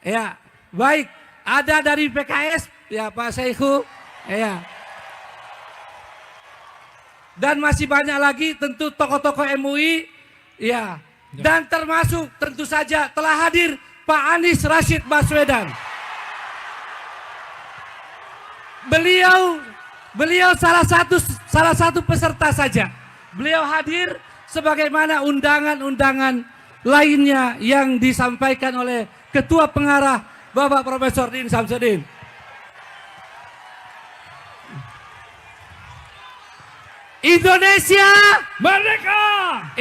Ya, baik. Ada dari PKS, ya Pak Saihu. Ya. Dan masih banyak lagi tentu tokoh-tokoh MUI. Ya. Dan termasuk tentu saja telah hadir Pak Anies Rashid Baswedan. Beliau salah satu peserta saja. Beliau hadir sebagaimana undangan-undangan lainnya yang disampaikan oleh Ketua Pengarah Bapak Profesor Din Samsudin. Indonesia merdeka!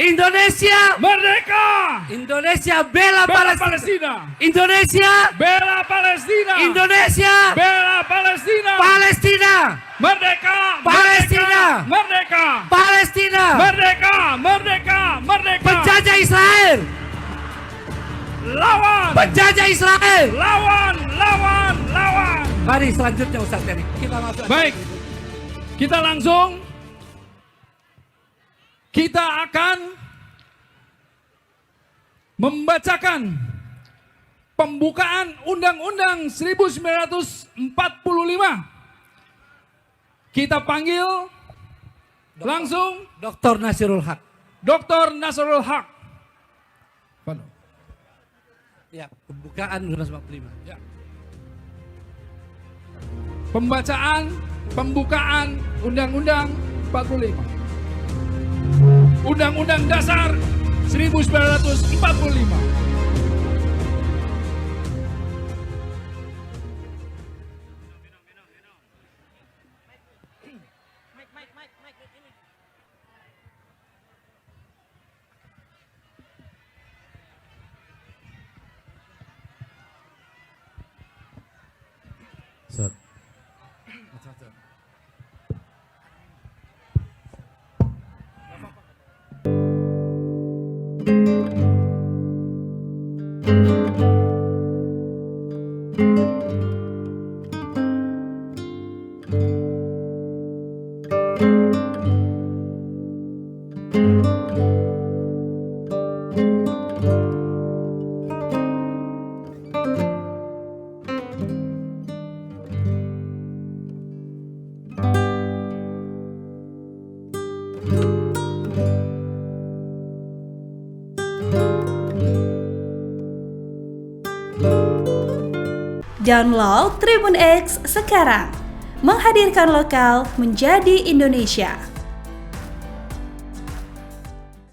Indonesia Merdeka! Indonesia bela Palestina. Indonesia Bela Palestina! Indonesia Bela Palestina! Palestina. Merdeka! Palestina. Merdeka! Palestina. Merdeka! Merdeka! Merdeka! Penjajah Israel. Lawan! Penjajah Israel. Lawan! Lawan! Lawan! Mari selanjutnya Ustaz Ferry. Kita masuk. Baik. Kita langsung kita akan membacakan pembukaan Undang-Undang 1945. Kita panggil langsung Dr. Nasirul Haq. Dr. Nasrul Haq. Ya, pembukaan Undang-Undang 1945. Ya. Pembukaan Undang-Undang 45. Undang-Undang Dasar 1945. Download Tribun X sekarang, menghadirkan lokal menjadi Indonesia.